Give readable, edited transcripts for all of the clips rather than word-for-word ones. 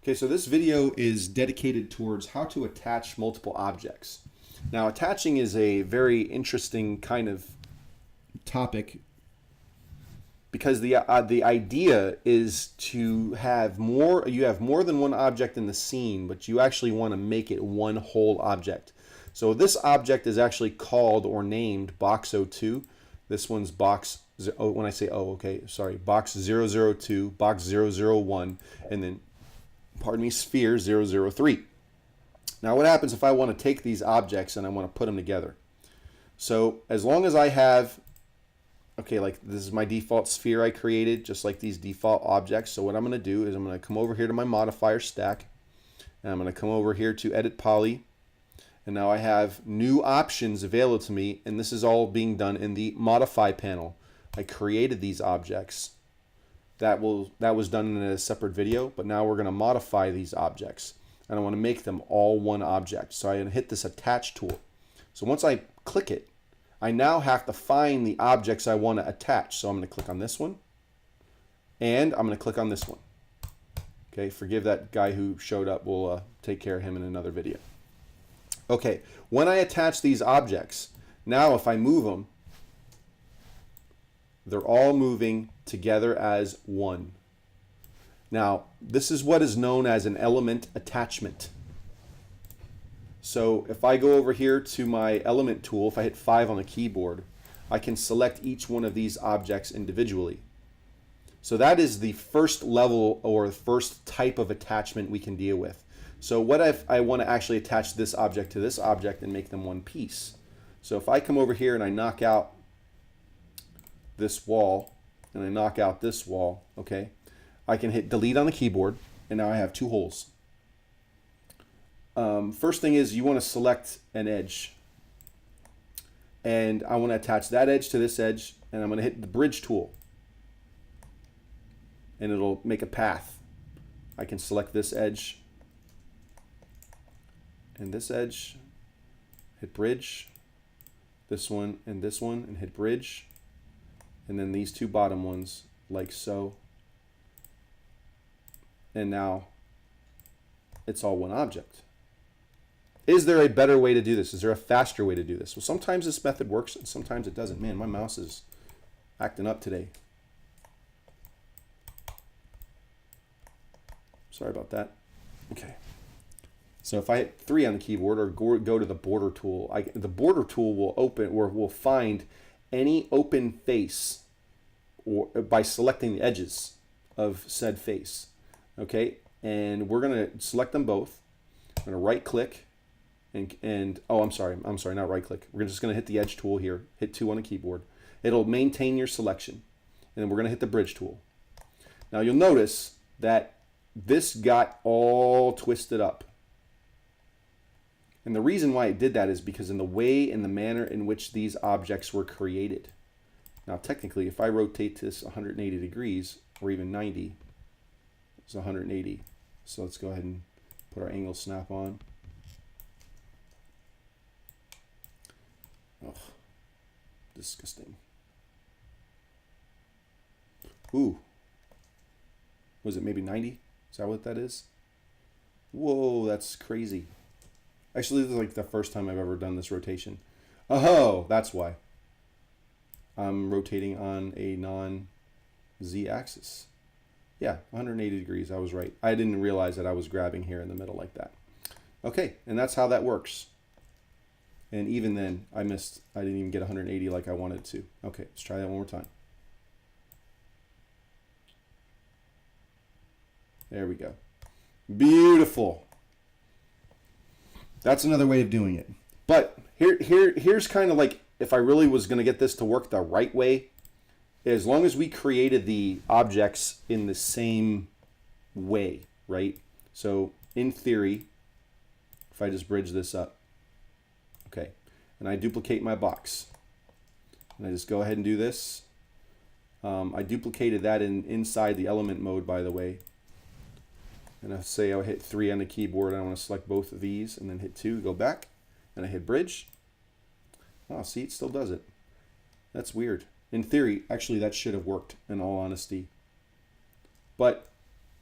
Okay, so this video is dedicated towards how to attach multiple objects. Now, attaching is a very interesting kind of topic because the idea is to have you have more than one object in the scene, but you actually want to make it one whole object. So this object is actually called or named box 02. This one's box, oh, when I say box 002, box 001, and then, pardon me, sphere 003. Now what happens if I want to take these objects and I want to put them together? So as long as I have, okay, like this is my default sphere I created, just like these default objects. So what I'm going to do is I'm going to come over here to my modifier stack, and I'm going to come over here to edit poly, and now I have new options available to me, and this is all being done in the modify panel. I created these objects. That was done in a separate video, but now we're going to modify these objects, and I want to make them all one object. So I'm going to hit this attach tool. So once I click it, I now have to find the objects I want to attach. So I'm going to click on this one, and I'm going to click on this one. Okay, forgive that guy who showed up. We'll take care of him in another video. Okay, when I attach these objects, now if I move them, they're all moving together as one. Now, this is what is known as an element attachment. So if I go over here to my element tool, if I hit 5 on the keyboard, I can select each one of these objects individually. So that is the first level or first type of attachment we can deal with. So what if I want to actually attach this object to this object and make them one piece? So if I come over here and I knock out this wall and I knock out this wall, okay, I can hit delete on the keyboard, and now I have two holes. First thing is you want to select an edge, and I want to attach that edge to this edge, and I'm going to hit the bridge tool, and it'll make a path. I can select this edge and this edge, hit bridge, this one, and hit bridge, and then these two bottom ones like so. And now it's all one object. Is there a better way to do this? Is there a faster way to do this? Well, sometimes this method works and sometimes it doesn't. Man, my mouse is acting up today. Sorry about that. Okay. So if I hit 3 on the keyboard or go to the border tool, the border tool will open or will find any open face or by selecting the edges of said face. Okay, and we're going to select them both. I'm going to right click and oh, I'm sorry, not right click. We're just going to hit the edge tool here, hit 2 on the keyboard. It'll maintain your selection, and then we're going to hit the bridge tool. Now you'll notice that this got all twisted up. And the reason why it did that is because in the way and the manner in which these objects were created. Now technically, if I rotate this 180 degrees or even 90, it's 180. So let's go ahead and put our angle snap on. Oh, disgusting. Ooh. Was it maybe 90? Is that what that is? Whoa, that's crazy. Actually, this is like the first time I've ever done this rotation. Oh, that's why. I'm rotating on a non-Z axis. Yeah, 180 degrees, I was right. I didn't realize that I was grabbing here in the middle like that. Okay, and that's how that works. And even then, I didn't even get 180 like I wanted to. Okay, let's try that one more time. There we go. Beautiful. That's another way of doing it. But here's kind of like, if I really was going to get this to work the right way, as long as we created the objects in the same way, right? So in theory, if I just bridge this up, okay, and I duplicate my box, and I just go ahead and do this. I duplicated that inside the element mode, by the way. And I say I hit 3 on the keyboard, and I want to select both of these, and then hit 2, go back, and I hit bridge. Oh, see, it still does it. That's weird. In theory, actually, that should have worked, in all honesty. But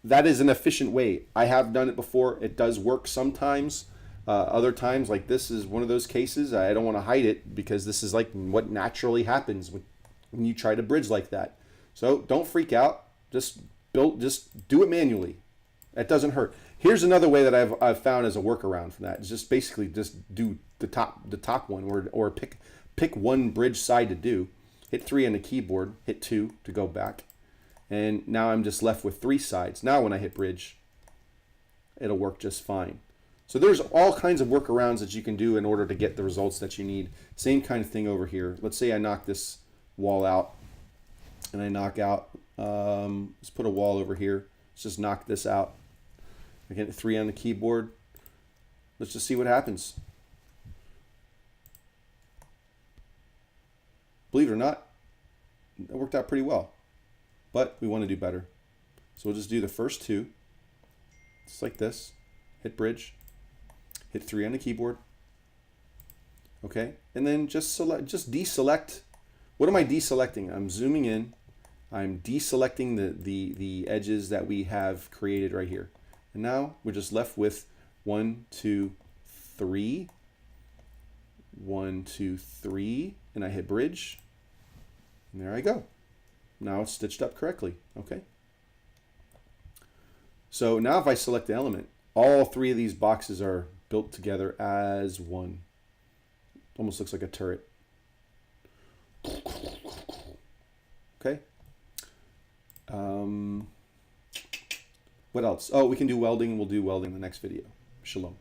that is an efficient way. I have done it before. It does work sometimes. Other times, like this is one of those cases. I don't want to hide it because this is like what naturally happens when you try to bridge like that. So don't freak out. Just do it manually. That doesn't hurt. Here's another way that I've found as a workaround for that. Is just basically just do the top one or pick one bridge side to do. Hit 3 on the keyboard. Hit 2 to go back. And now I'm just left with 3 sides. Now when I hit bridge, it'll work just fine. So there's all kinds of workarounds that you can do in order to get the results that you need. Same kind of thing over here. Let's say I knock this wall out and I knock out, let's put a wall over here. Let's just knock this out. I get 3 on the keyboard. Let's just see what happens. Believe it or not, it worked out pretty well. But we want to do better. So we'll just do the first 2. Just like this. Hit bridge. Hit 3 on the keyboard. Okay? And then just deselect. What am I deselecting? I'm zooming in. I'm deselecting the edges that we have created right here. And now we're just left with 1, 2, 3. 1, 2, 3. And I hit bridge. And there I go. Now it's stitched up correctly, okay? So now if I select the element, all 3 of these boxes are built together as one. Almost looks like a turret. Okay. What else? Oh, we can do welding, and we'll do welding in the next video. Shalom.